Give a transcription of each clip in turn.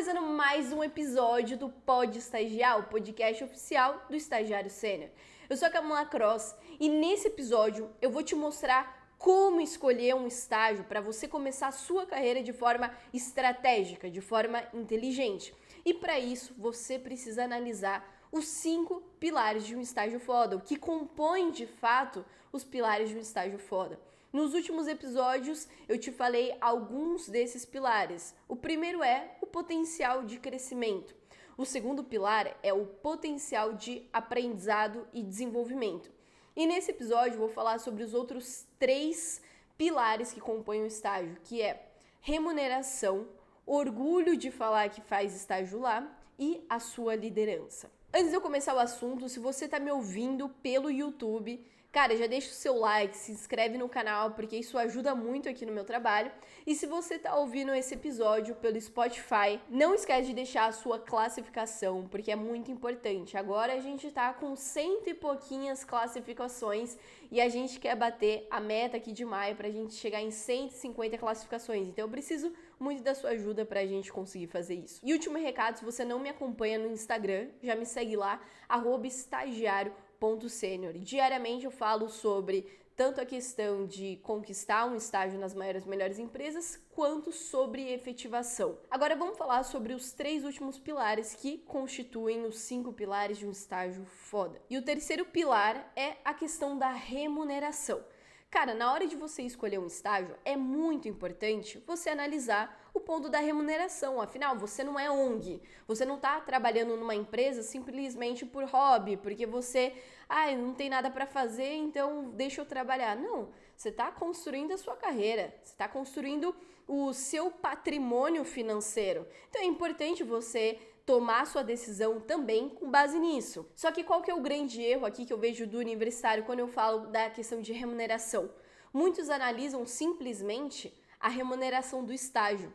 começando mais um episódio do Pod Estagiar, o podcast oficial do Estagiário Sênior. Eu sou a Camila Cross e nesse episódio eu vou te mostrar como escolher um estágio para você começar a sua carreira de forma estratégica, de forma inteligente. E para isso você precisa analisar os 5 pilares de um estágio foda, o que compõe de fato os pilares de um estágio foda. Nos últimos episódios eu te falei alguns desses pilares. O primeiro é o potencial de crescimento. O segundo pilar é o potencial de aprendizado e desenvolvimento. E nesse episódio eu vou falar sobre os outros 3 pilares que compõem o estágio, que é remuneração, orgulho de falar que faz estágio lá e a sua liderança. Antes de eu começar o assunto, se você está me ouvindo pelo YouTube, cara, já deixa o seu like, se inscreve no canal, porque isso ajuda muito aqui no meu trabalho. E se você tá ouvindo esse episódio pelo Spotify, não esquece de deixar a sua classificação, porque é muito importante. Agora a gente tá com 100 e pouquinhas classificações e a gente quer bater a meta aqui de maio pra gente chegar em 150 classificações. Então eu preciso muito da sua ajuda pra gente conseguir fazer isso. E último recado, se você não me acompanha no Instagram, já me segue lá, @estagiário.senior. Diariamente eu falo sobre tanto a questão de conquistar um estágio nas maiores, melhores empresas, quanto sobre efetivação. Agora vamos falar sobre os 3 últimos pilares que constituem os 5 pilares de um estágio foda. E o terceiro pilar é a questão da remuneração. Cara, na hora de você escolher um estágio, é muito importante você analisar o ponto da remuneração. Afinal, você não é ONG. Você não está trabalhando numa empresa simplesmente por hobby, porque você, não tem nada para fazer, então deixa eu trabalhar. Não, você está construindo a sua carreira, você está construindo o seu patrimônio financeiro. Então é importante você tomar sua decisão também com base nisso. Só que qual que é o grande erro aqui que eu vejo do universitário quando eu falo da questão de remuneração? Muitos analisam simplesmente a remuneração do estágio.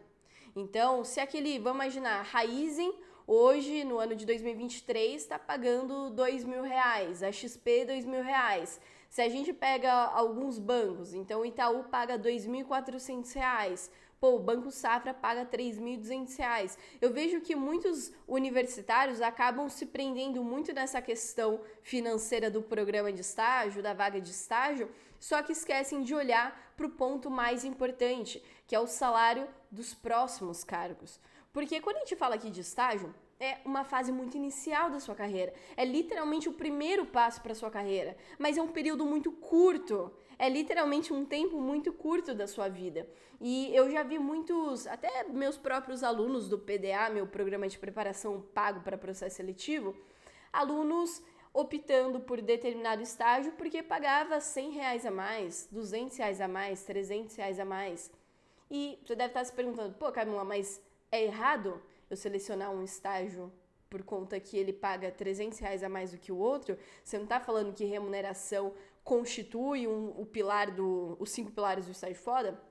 Então, se vamos imaginar, a Raizen hoje, no ano de 2023, está pagando R$2.000, a XP R$2.000. Se a gente pega alguns bancos, então o Itaú paga R$2.400, o Banco Safra paga R$3.200. Eu vejo que muitos universitários acabam se prendendo muito nessa questão financeira do programa de estágio, da vaga de estágio, só que esquecem de olhar para o ponto mais importante, que é o salário dos próximos cargos. Porque quando a gente fala aqui de estágio, é uma fase muito inicial da sua carreira. É literalmente o primeiro passo para a sua carreira, mas é um período muito curto. É literalmente um tempo muito curto da sua vida. E eu já vi muitos, até meus próprios alunos do PDA, meu programa de preparação pago para processo seletivo, alunos optando por determinado estágio porque pagava R$100 a mais, R$200 a mais, R$300 a mais. E você deve estar se perguntando, Camila, mas é errado eu selecionar um estágio por conta que ele paga R$300 a mais do que o outro? Você não está falando que remuneração constitui os 5 pilares do estágio foda?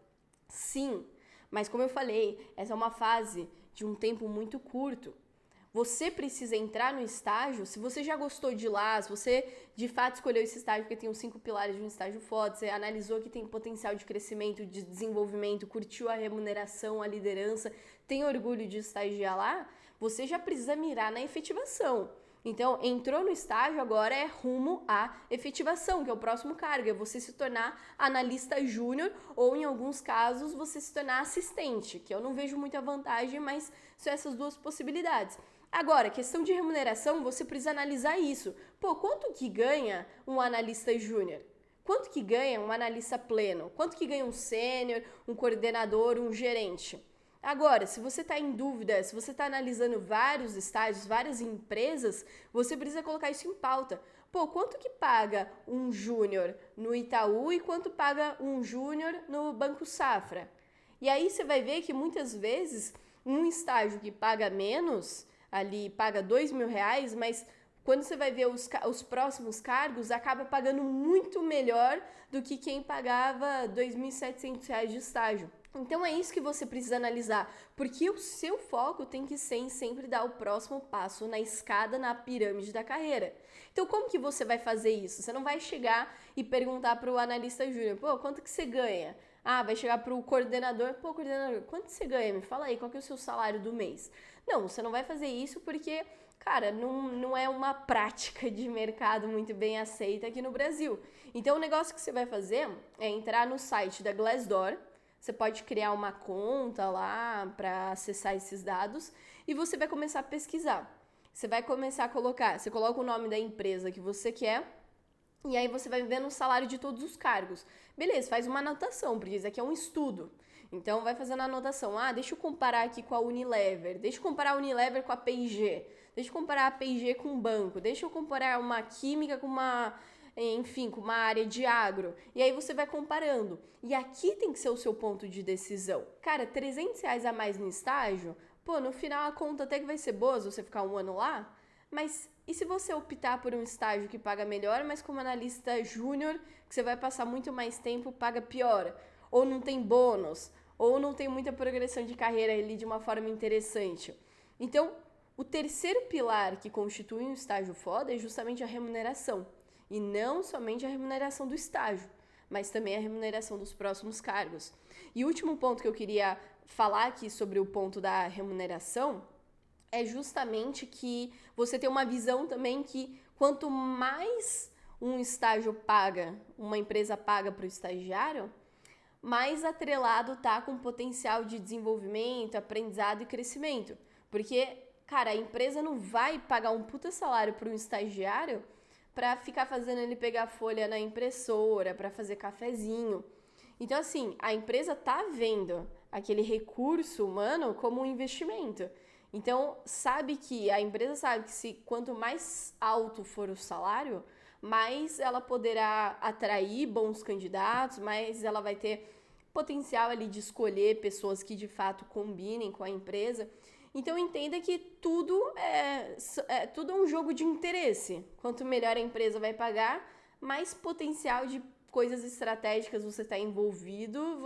Sim, mas como eu falei, essa é uma fase de um tempo muito curto. Você precisa entrar no estágio, se você já gostou de lá, se você de fato escolheu esse estágio porque tem os 5 pilares de um estágio foda, você analisou que tem potencial de crescimento, de desenvolvimento, curtiu a remuneração, a liderança, tem orgulho de estagiar lá, você já precisa mirar na efetivação. Então, entrou no estágio, agora é rumo à efetivação, que é o próximo cargo, é você se tornar analista júnior ou, em alguns casos, você se tornar assistente, que eu não vejo muita vantagem, mas são essas 2 possibilidades. Agora, questão de remuneração, você precisa analisar isso. Quanto que ganha um analista júnior? Quanto que ganha um analista pleno? Quanto que ganha um sênior, um coordenador, um gerente? Agora, se você está em dúvida, se você está analisando vários estágios, várias empresas, você precisa colocar isso em pauta. Quanto que paga um júnior no Itaú e quanto paga um júnior no Banco Safra? E aí você vai ver que muitas vezes um estágio que paga menos, ali paga R$2.000, mas quando você vai ver os próximos cargos, acaba pagando muito melhor do que quem pagava R$2.700 de estágio. Então é isso que você precisa analisar, porque o seu foco tem que ser em sempre dar o próximo passo na escada, na pirâmide da carreira. Então como que você vai fazer isso? Você não vai chegar e perguntar para o analista júnior, quanto que você ganha? vai chegar pro coordenador, pô, coordenador, quanto você ganha? Me fala aí, qual que é o seu salário do mês? Não, você não vai fazer isso porque, cara, não é uma prática de mercado muito bem aceita aqui no Brasil. Então, o negócio que você vai fazer é entrar no site da Glassdoor, você pode criar uma conta lá para acessar esses dados e você vai começar a pesquisar. Você vai começar a colocar, você coloca o nome da empresa que você quer e aí você vai vendo o salário de todos os cargos. Beleza, faz uma anotação, porque isso aqui é um estudo. Então vai fazendo a anotação. Deixa eu comparar aqui com a Unilever. Deixa eu comparar a Unilever com a P&G. Deixa eu comparar a P&G com um banco. Deixa eu comparar uma química com uma, enfim, com uma área de agro. E aí você vai comparando. E aqui tem que ser o seu ponto de decisão. Cara, R$300 a mais no estágio, pô, no final a conta até que vai ser boa se você ficar um ano lá. Mas e se você optar por um estágio que paga melhor, mas como analista júnior, que você vai passar muito mais tempo, paga pior? Ou não tem bônus? Ou não tem muita progressão de carreira ali de uma forma interessante? Então, o terceiro pilar que constitui um estágio foda é justamente a remuneração. E não somente a remuneração do estágio, mas também a remuneração dos próximos cargos. E o último ponto que eu queria falar aqui sobre o ponto da remuneração é justamente que você tem uma visão também que quanto mais um estágio paga, uma empresa paga para o estagiário, mais atrelado tá com potencial de desenvolvimento, aprendizado e crescimento. Porque, cara, a empresa não vai pagar um puta salário para um estagiário para ficar fazendo ele pegar folha na impressora, para fazer cafezinho. Então, assim, a empresa tá vendo aquele recurso humano como um investimento. Então, a empresa sabe que se quanto mais alto for o salário, mais ela poderá atrair bons candidatos, mais ela vai ter potencial ali de escolher pessoas que de fato combinem com a empresa. Então, entenda que tudo é um jogo de interesse. Quanto melhor a empresa vai pagar, mais potencial de coisas estratégicas você está envolvido,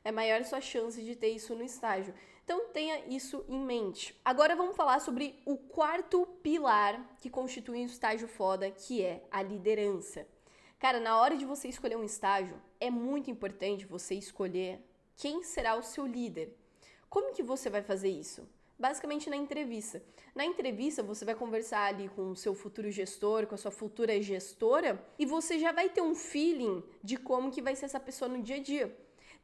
é maior a sua chance de ter isso no estágio. Então tenha isso em mente. Agora vamos falar sobre o quarto pilar que constitui um estágio foda, que é a liderança. Cara, na hora de você escolher um estágio, é muito importante você escolher quem será o seu líder. Como que você vai fazer isso? Basicamente na entrevista. Na entrevista você vai conversar ali com o seu futuro gestor, com a sua futura gestora, e você já vai ter um feeling de como que vai ser essa pessoa no dia a dia.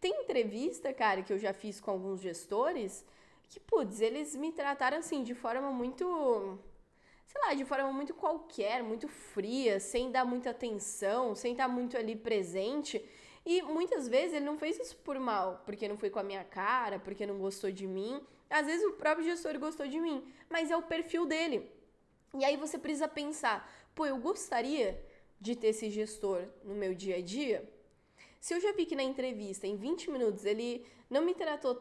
Tem entrevista, cara, que eu já fiz com alguns gestores que, putz, eles me trataram assim de forma muito, de forma muito qualquer, muito fria, sem dar muita atenção, sem estar muito ali presente. E muitas vezes ele não fez isso por mal, porque não foi com a minha cara, porque não gostou de mim. Às vezes o próprio gestor gostou de mim, mas é o perfil dele. E aí você precisa pensar, pô, eu gostaria de ter esse gestor no meu dia a dia? Se eu já vi que na entrevista, em 20 minutos, ele não me tratou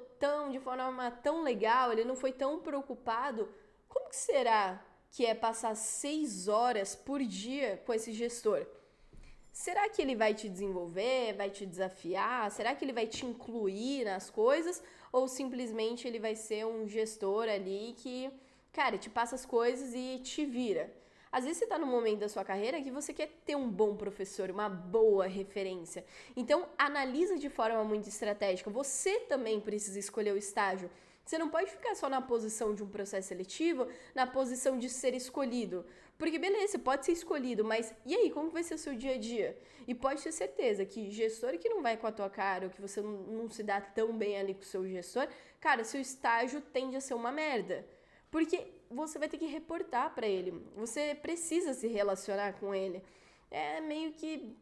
de forma tão legal, ele não foi tão preocupado, como que será que é passar 6 horas por dia com esse gestor? Será que ele vai te desenvolver, vai te desafiar? Será que ele vai te incluir nas coisas? Ou simplesmente ele vai ser um gestor ali que, cara, te passa as coisas e te vira? Às vezes você está num momento da sua carreira que você quer ter um bom professor, uma boa referência. Então, analisa de forma muito estratégica. Você também precisa escolher o estágio. Você não pode ficar só na posição de um processo seletivo, na posição de ser escolhido. Porque, beleza, você pode ser escolhido, mas e aí, como vai ser o seu dia a dia? E pode ter certeza que gestor que não vai com a tua cara, ou que você não se dá tão bem ali com o seu gestor, cara, seu estágio tende a ser uma merda. Porque você vai ter que reportar para ele. Você precisa se relacionar com ele. É meio que...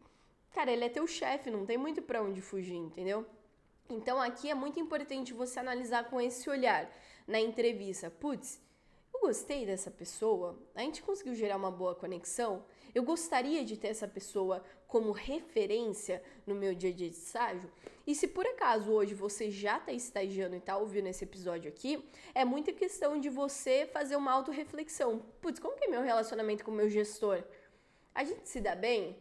Cara, ele é teu chefe, não tem muito pra onde fugir, entendeu? Então aqui é muito importante você analisar com esse olhar na entrevista. Putz, eu gostei dessa pessoa, a gente conseguiu gerar uma boa conexão, eu gostaria de ter essa pessoa como referência no meu dia a dia de estágio. E se por acaso hoje você já está estagiando e está ouvindo esse episódio aqui, é muita questão de você fazer uma autorreflexão. Putz, como que é meu relacionamento com o meu gestor? A gente se dá bem?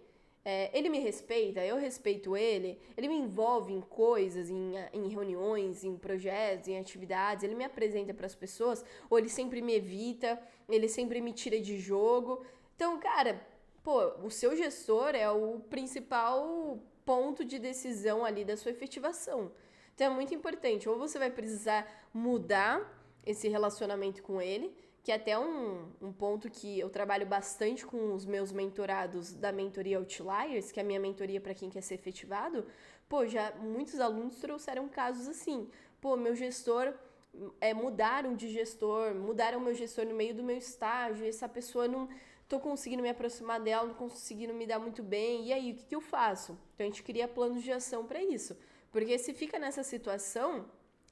Ele me respeita, eu respeito ele me envolve em coisas, em reuniões, em projetos, em atividades, ele me apresenta para as pessoas, ou ele sempre me evita, ele sempre me tira de jogo. Então, cara, pô, o seu gestor é o principal ponto de decisão ali da sua efetivação. Então é muito importante, ou você vai precisar mudar esse relacionamento com ele, que é até um ponto que eu trabalho bastante com os meus mentorados da mentoria Outliers, que é a minha mentoria para quem quer ser efetivado. Pô, já muitos alunos trouxeram casos assim. Pô, meu gestor, mudaram meu gestor no meio do meu estágio, e essa pessoa não tô conseguindo me aproximar dela, não conseguindo me dar muito bem, e aí, o que eu faço? Então a gente cria planos de ação para isso, porque se fica nessa situação,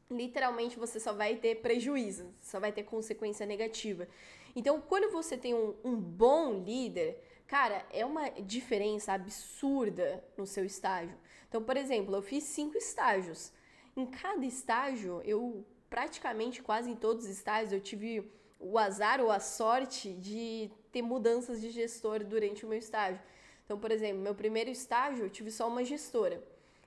literalmente você só vai ter prejuízo, só vai ter consequência negativa. Então, quando você tem um bom líder, cara, é uma diferença absurda no seu estágio. Então, por exemplo, eu fiz 5 estágios. Em cada estágio, praticamente quase em todos os estágios, eu tive o azar ou a sorte de ter mudanças de gestor durante o meu estágio. Então, por exemplo, meu primeiro estágio, eu tive só uma gestora.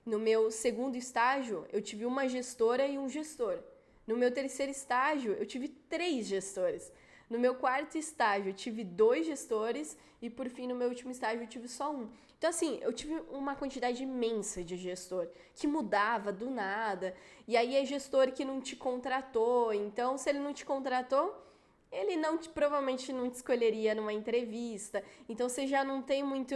No meu segundo estágio, eu tive uma gestora e um gestor. No meu terceiro estágio, eu tive 3 gestores. No meu quarto estágio, eu tive 2 gestores e, por fim, no meu último estágio, eu tive só um. Então, assim, eu tive uma quantidade imensa de gestor que mudava do nada. E aí é gestor que não te contratou. Então, se ele não te contratou, ele provavelmente não te escolheria numa entrevista. Então, você já não tem muito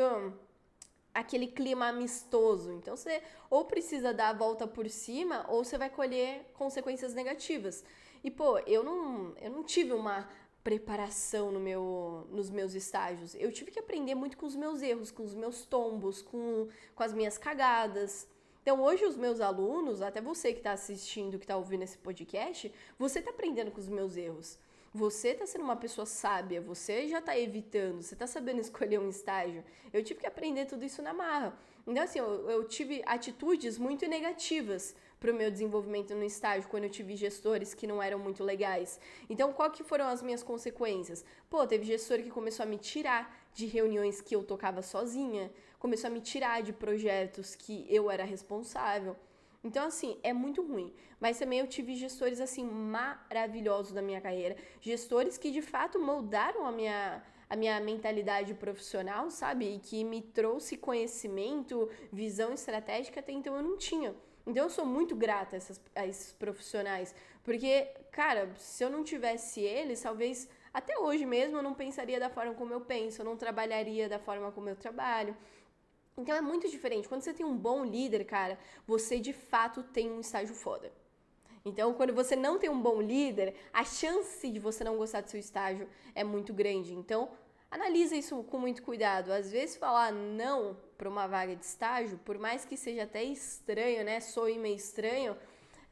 aquele clima amistoso. Então, você ou precisa dar a volta por cima ou você vai colher consequências negativas. E, pô, eu não tive uma preparação nos meus estágios. Eu tive que aprender muito com os meus erros, com os meus tombos, com as minhas cagadas. Então, hoje os meus alunos, até você que está assistindo, que está ouvindo esse podcast, você está aprendendo com os meus erros. Você está sendo uma pessoa sábia, você já está evitando, você está sabendo escolher um estágio. Eu tive que aprender tudo isso na marra. Então, assim, eu tive atitudes muito negativas para o meu desenvolvimento no estágio, quando eu tive gestores que não eram muito legais. Então, qual que foram as minhas consequências? Pô, teve gestor que começou a me tirar de reuniões que eu tocava sozinha, começou a me tirar de projetos que eu era responsável. Então, assim, é muito ruim. Mas também eu tive gestores, assim, maravilhosos na minha carreira. Gestores que, de fato, moldaram a minha mentalidade profissional, sabe? E que me trouxe conhecimento, visão estratégica, até então eu não tinha. Então, eu sou muito grata a esses profissionais. Porque, cara, se eu não tivesse eles, talvez até hoje mesmo eu não pensaria da forma como eu penso, eu não trabalharia da forma como eu trabalho. Então é muito diferente. Quando você tem um bom líder, cara, você de fato tem um estágio foda. Então, quando você não tem um bom líder, a chance de você não gostar do seu estágio é muito grande. Então, analisa isso com muito cuidado. Às vezes, falar não para uma vaga de estágio, por mais que seja até estranho, né? Soe meio estranho,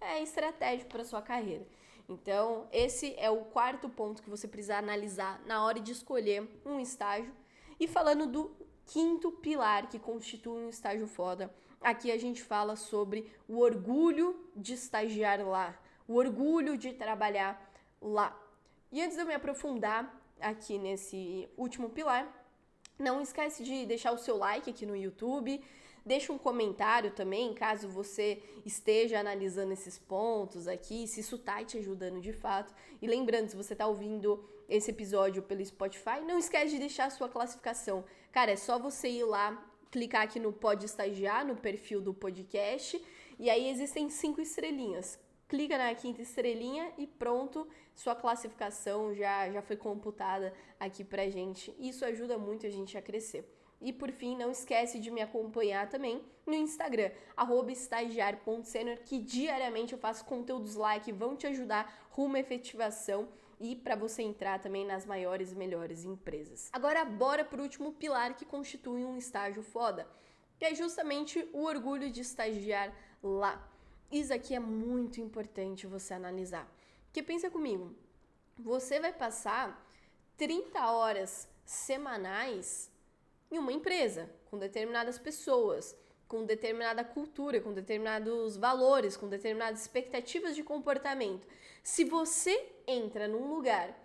é estratégico para sua carreira. Então, esse é o quarto ponto que você precisa analisar na hora de escolher um estágio. E falando do quinto pilar que constitui um estágio foda, aqui a gente fala sobre o orgulho de estagiar lá, o orgulho de trabalhar lá. E antes de eu me aprofundar aqui nesse último pilar, não esquece de deixar o seu like aqui no YouTube, deixa um comentário também, caso você esteja analisando esses pontos aqui, se isso tá te ajudando de fato. E lembrando, se você tá ouvindo esse episódio pelo Spotify, não esquece de deixar a sua classificação. Cara, é só você ir lá, clicar aqui no Pode Estagiar, no perfil do podcast, e aí existem 5 estrelinhas. Clica na 5ª estrelinha e pronto, sua classificação já foi computada aqui pra gente. Isso ajuda muito a gente a crescer. E por fim, não esquece de me acompanhar também no Instagram, @estagiário.senior, que diariamente eu faço conteúdos lá que vão te ajudar rumo à efetivação e para você entrar também nas maiores e melhores empresas. Agora, bora pro último pilar que constitui um estágio foda, que é justamente o orgulho de estagiar lá. Isso aqui é muito importante você analisar. Porque pensa comigo, você vai passar 30 horas semanais em uma empresa, com determinadas pessoas, com determinada cultura, com determinados valores, com determinadas expectativas de comportamento. Se você entra num lugar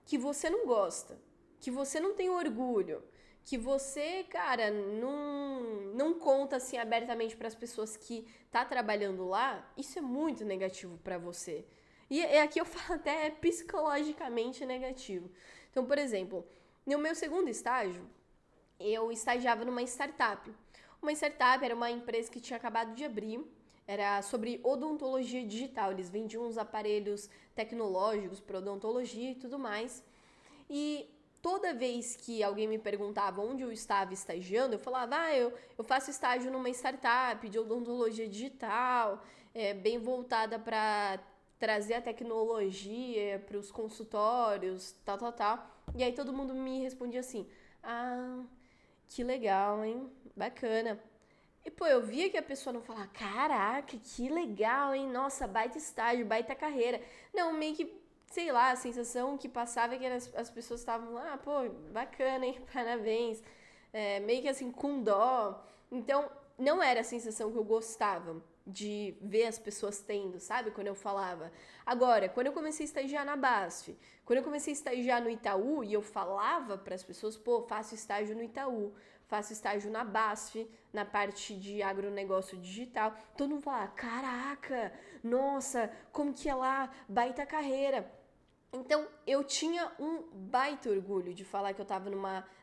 que você não gosta, que você não tem orgulho, que você, cara, não conta assim abertamente para as pessoas que tá trabalhando lá, isso é muito negativo para você. E aqui eu falo até psicologicamente negativo. Então, por exemplo, no meu segundo estágio, eu estagiava numa startup, Uma startup era uma empresa que tinha acabado de abrir, era sobre odontologia digital. Eles vendiam uns aparelhos tecnológicos para odontologia e tudo mais. E toda vez que alguém me perguntava onde eu estava estagiando, eu falava, eu faço estágio numa startup de odontologia digital, bem voltada para trazer a tecnologia para os consultórios, tal. E aí todo mundo me respondia assim, que legal, hein? Bacana. E, pô, eu via que a pessoa não falava, caraca, que legal, hein? Nossa, baita estágio, baita carreira. Não, meio que, sei lá, a sensação que passava é que as pessoas estavam lá, pô, bacana, hein? Parabéns. Meio que assim, com dó. Então, não era a sensação que eu gostava de ver as pessoas tendo, sabe? Quando eu falava. Agora, quando eu comecei a estagiar na BASF, quando eu comecei a estagiar no Itaú e eu falava para as pessoas, pô, faço estágio no Itaú, faço estágio na BASF, na parte de agronegócio digital, todo mundo falava, caraca, nossa, como que é lá, baita carreira. Então, eu tinha um baita orgulho de falar que eu estava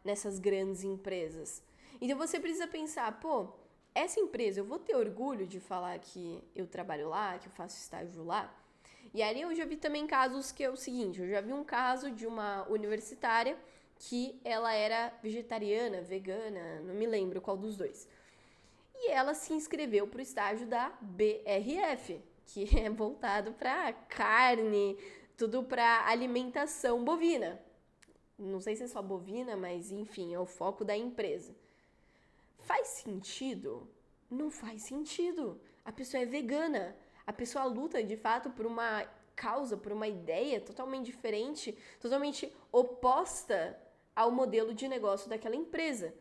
nessas grandes empresas. Então, você precisa pensar, pô, essa empresa, eu vou ter orgulho de falar que eu trabalho lá, que eu faço estágio lá? E aí eu já vi também casos que é o seguinte, eu já vi um caso de uma universitária que ela era vegetariana, vegana, não me lembro qual dos dois. E ela se inscreveu para o estágio da BRF, que é voltado para carne, tudo para alimentação bovina. Não sei se é só bovina, mas enfim, é o foco da empresa. Faz sentido? Não faz sentido. A pessoa é vegana. A pessoa luta de fato por uma causa, por uma ideia totalmente diferente, totalmente oposta ao modelo de negócio daquela empresa.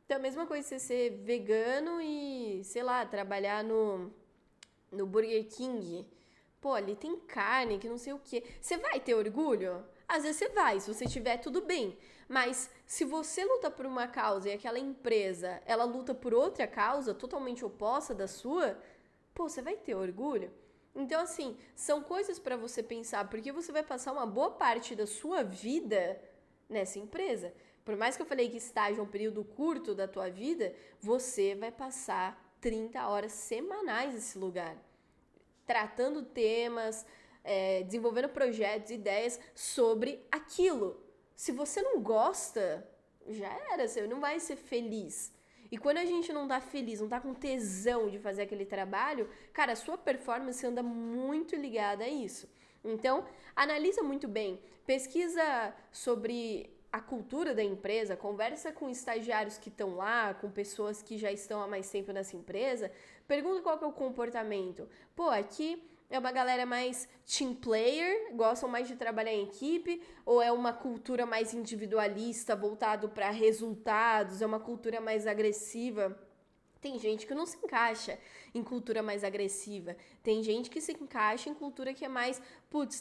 Então, a mesma coisa você ser vegano e, sei lá, trabalhar no Burger King. Pô, ali tem carne, que não sei o quê. Você vai ter orgulho? Às vezes você vai, se você tiver, tudo bem. Mas se você luta por uma causa e aquela empresa, ela luta por outra causa totalmente oposta da sua, pô, você vai ter orgulho? Então, assim, são coisas para você pensar, porque você vai passar uma boa parte da sua vida nessa empresa. Por mais que eu falei que estágio é um período curto da tua vida, você vai passar 30 horas semanais nesse lugar, tratando temas, desenvolvendo projetos, ideias sobre aquilo. Se você não gosta, já era, você não vai ser feliz. E quando a gente não tá feliz, não tá com tesão de fazer aquele trabalho, cara, a sua performance anda muito ligada a isso. Então, analisa muito bem, pesquisa sobre a cultura da empresa, conversa com estagiários que estão lá, com pessoas que já estão há mais tempo nessa empresa, pergunta qual que é o comportamento. Pô, aqui é uma galera mais team player, gostam mais de trabalhar em equipe, ou é uma cultura mais individualista, voltado para resultados, é uma cultura mais agressiva? Tem gente que não se encaixa em cultura mais agressiva. Tem gente que se encaixa em cultura que é mais,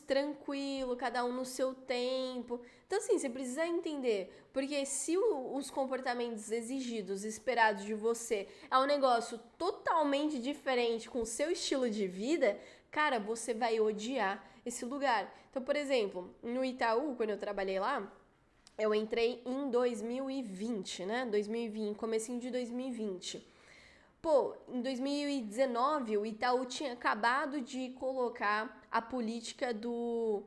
tranquilo, cada um no seu tempo. Então, assim, você precisa entender. Porque se os comportamentos exigidos, esperados de você, é um negócio totalmente diferente com o seu estilo de vida, cara, você vai odiar esse lugar. Então, por exemplo, no Itaú, quando eu trabalhei lá, eu entrei em 2020, né? 2020, comecinho de 2020. Pô, em 2019, o Itaú tinha acabado de colocar a política do...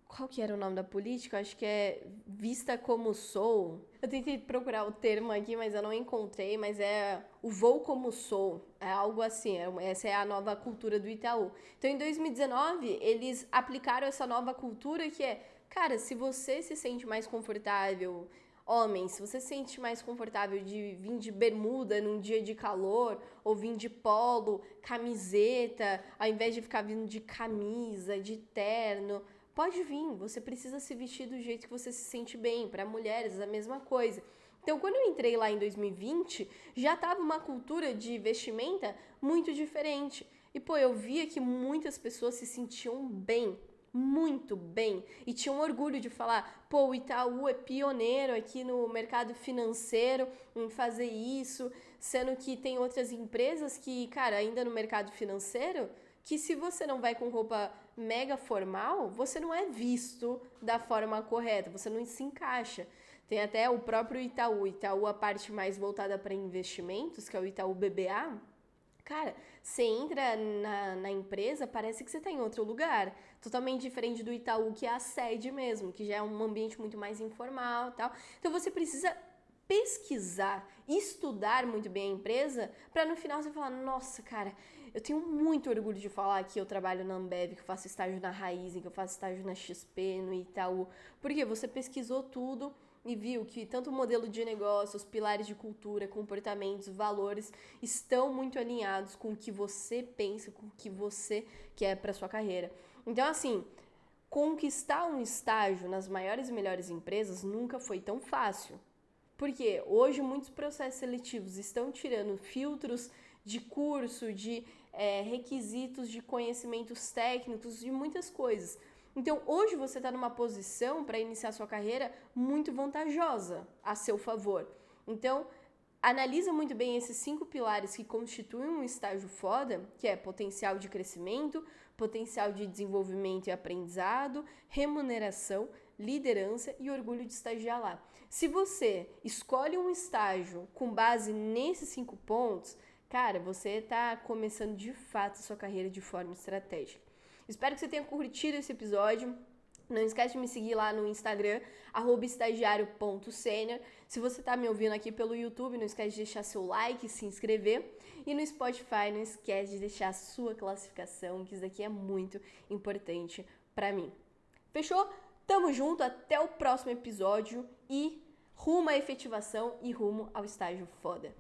Qual que era o nome da política? Acho que é Vista Como Sou. Eu tentei procurar o termo aqui, mas eu não encontrei, mas é o Vou Como Sou. É algo assim, essa é a nova cultura do Itaú. Então, em 2019, eles aplicaram essa nova cultura que é, cara, se você se sente mais confortável... Homem, se você se sente mais confortável de vir de bermuda num dia de calor, ou vir de polo, camiseta, ao invés de ficar vindo de camisa, de terno, pode vir, você precisa se vestir do jeito que você se sente bem. Para mulheres, a mesma coisa. Então, quando eu entrei lá em 2020, já estava uma cultura de vestimenta muito diferente. E, eu via que muitas pessoas se sentiam bem, muito bem, e tinham orgulho de falar, o Itaú é pioneiro aqui no mercado financeiro em fazer isso, sendo que tem outras empresas que, cara, ainda no mercado financeiro, que se você não vai com roupa mega formal, você não é visto da forma correta, você não se encaixa. Tem até o próprio Itaú, a parte mais voltada para investimentos, que é o Itaú BBA. Cara, você entra na empresa, parece que você está em outro lugar. Totalmente diferente do Itaú, que é a sede mesmo, que já é um ambiente muito mais informal e tal. Então você precisa pesquisar, estudar muito bem a empresa, para no final você falar, nossa, cara, eu tenho muito orgulho de falar que eu trabalho na Ambev, que eu faço estágio na Raízen, que eu faço estágio na XP, no Itaú. Porque você pesquisou tudo e viu que tanto o modelo de negócio, os pilares de cultura, comportamentos, valores estão muito alinhados com o que você pensa, com o que você quer para sua carreira. Então, assim, conquistar um estágio nas maiores e melhores empresas nunca foi tão fácil. Porque hoje muitos processos seletivos estão tirando filtros de curso, de requisitos de conhecimentos técnicos, de muitas coisas. Então, hoje você está numa posição para iniciar sua carreira muito vantajosa a seu favor. Então, analisa muito bem esses 5 pilares que constituem um estágio foda, que é potencial de crescimento, potencial de desenvolvimento e aprendizado, remuneração, liderança e orgulho de estagiar lá. Se você escolhe um estágio com base nesses 5 pontos, cara, você está começando de fato a sua carreira de forma estratégica. Espero que você tenha curtido esse episódio. Não esquece de me seguir lá no Instagram, @estagiario.senior. Se você está me ouvindo aqui pelo YouTube, não esquece de deixar seu like, se inscrever. E no Spotify, não esquece de deixar a sua classificação, que isso daqui é muito importante para mim. Fechou? Tamo junto, até o próximo episódio e rumo à efetivação e rumo ao estágio foda.